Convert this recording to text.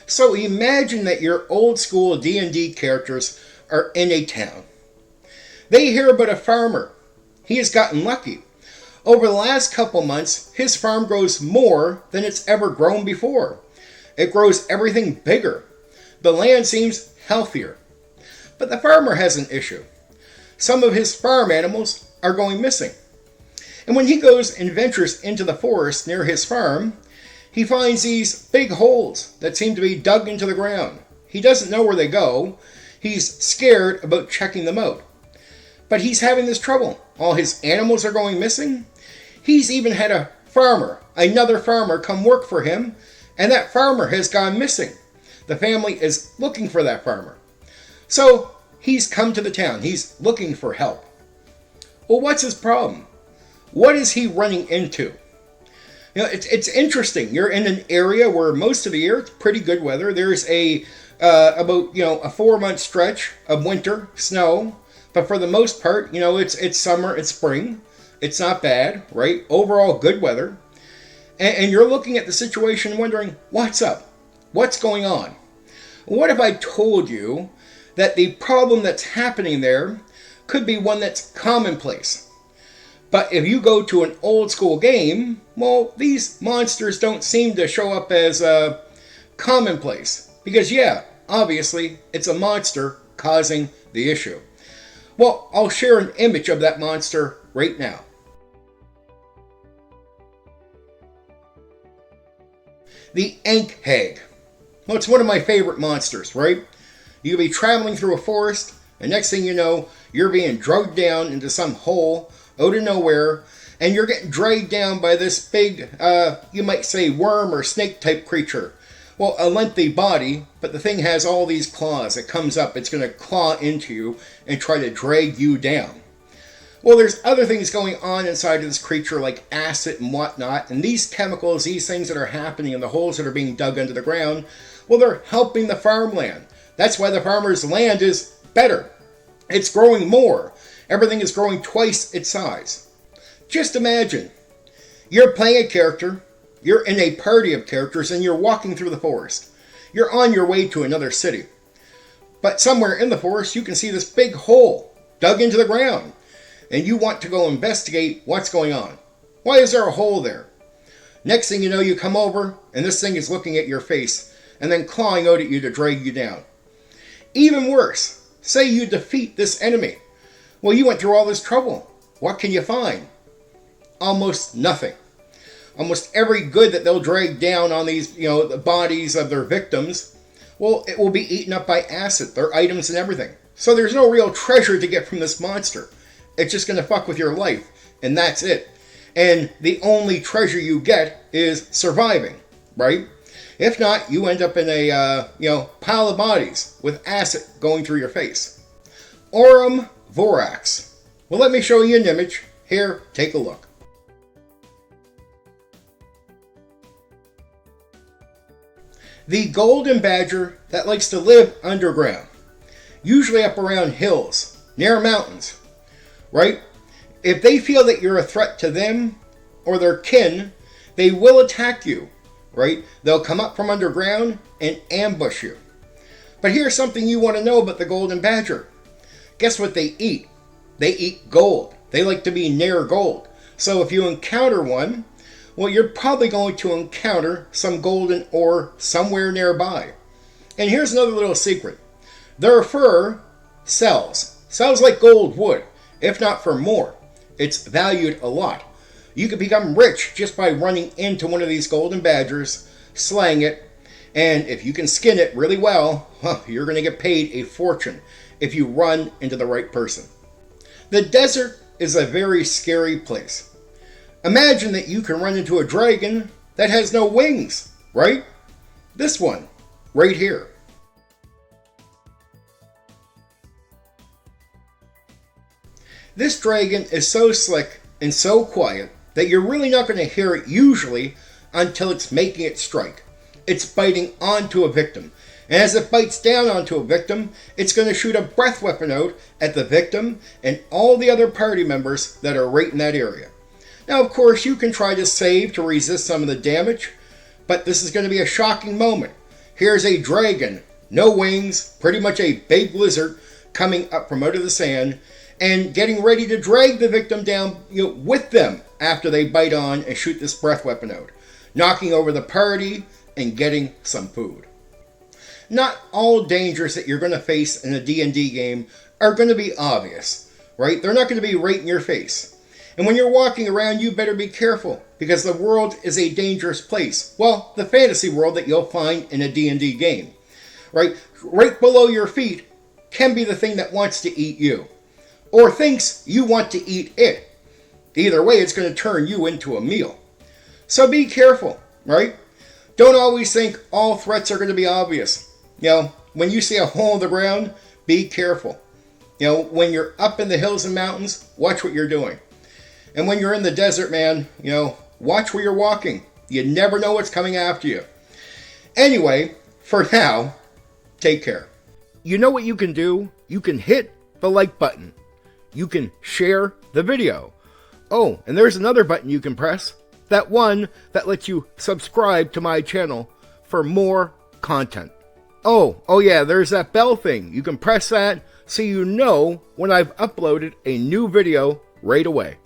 So imagine that your old school D&D characters are in a town. They hear about a farmer. He has gotten lucky. Over the last couple months, his farm grows more than it's ever grown before. It grows everything bigger. The land seems healthier. But the farmer has an issue. Some of his farm animals are going missing. And when he goes and ventures into the forest near his farm, he finds these big holes that seem to be dug into the ground. He doesn't know where they go. He's scared about checking them out. But he's having this trouble. All his animals are going missing. He's even had another farmer come work for him, and that farmer has gone missing. The family is looking for that farmer. So he's come to the town. He's looking for help. Well, what's his problem? What is he running into? It's interesting. You're in an area where most of the year it's pretty good weather. There's about a 4-month stretch of winter snow, but for the most part, it's summer, it's spring. It's not bad, right? Overall, good weather. And you're looking at the situation wondering, what's up? What's going on? What if I told you that the problem that's happening there could be one that's commonplace? But if you go to an old school game, well, these monsters don't seem to show up as commonplace. Because obviously, it's a monster causing the issue. Well, I'll share an image of that monster right now. The Ink Hag. Well, it's one of my favorite monsters, right? You'll be traveling through a forest, and next thing you know, you're being drugged down into some hole out of nowhere, and you're getting dragged down by this big, you might say worm or snake type creature. Well, a lengthy body, but the thing has all these claws. It comes up, it's going to claw into you and try to drag you down. Well, there's other things going on inside of this creature like acid and whatnot, and these chemicals, these things that are happening in the holes that are being dug into the ground, well, they're helping the farmland. That's why the farmer's land is better. It's growing more. Everything is growing twice its size. Just imagine, you're playing a character, you're in a party of characters, and you're walking through the forest. You're on your way to another city. But somewhere in the forest, you can see this big hole dug into the ground. And you want to go investigate what's going on. Why is there a hole there? Next thing you know, you come over, and this thing is looking at your face, and then clawing out at you to drag you down. Even worse, say you defeat this enemy. Well, you went through all this trouble. What can you find? Almost nothing. Almost every good that they'll drag down on these, the bodies of their victims, well, it will be eaten up by acid, their items and everything. So there's no real treasure to get from this monster. It's just going to fuck with your life, and that's it. And the only treasure you get is surviving, right? If not, you end up in a, pile of bodies with acid going through your face. Aurum Vorax. Well, let me show you an image. Here, take a look. The golden badger that likes to live underground. Usually up around hills, near mountains. Right? If they feel that you're a threat to them or their kin, they will attack you. Right? They'll come up from underground and ambush you. But here's something you want to know about the golden badger. Guess what they eat? They eat gold. They like to be near gold. So if you encounter one, well, you're probably going to encounter some golden ore somewhere nearby. And here's another little secret. Their fur sells like gold would. If not for more. It's valued a lot. You could become rich just by running into one of these golden badgers, slaying it, and if you can skin it really well, you're going to get paid a fortune if you run into the right person. The desert is a very scary place. Imagine that you can run into a dragon that has no wings, right? This one, right here. This dragon is so slick and so quiet that you're really not going to hear it usually until it's making its strike. It's biting onto a victim. And as it bites down onto a victim, it's going to shoot a breath weapon out at the victim and all the other party members that are right in that area. Now, of course, you can try to save to resist some of the damage, but this is going to be a shocking moment. here's a dragon, no wings, pretty much a big lizard coming up from under the sand and getting ready to drag the victim down, with them after they bite on and shoot this breath weapon out, knocking over the party and getting some food. Not all dangers that you're going to face in a D&D game are going to be obvious, right? They're not going to be right in your face. And when you're walking around, you better be careful, because the world is a dangerous place. Well, the fantasy world that you'll find in a D&D game, right? Right below your feet can be the thing that wants to eat you, or thinks you want to eat it. Either way, it's going to turn you into a meal. So be careful, right? Don't always think all threats are going to be obvious. When you see a hole in the ground, be careful. When you're up in the hills and mountains, watch what you're doing. And when you're in the desert, man, watch where you're walking. You never know what's coming after you. Anyway, for now, take care. You know what you can do? You can hit the like button. You can share the video. Oh, and there's another button you can press. That one that lets you subscribe to my channel for more content. Oh yeah, there's that bell thing. You can press that so you know when I've uploaded a new video right away.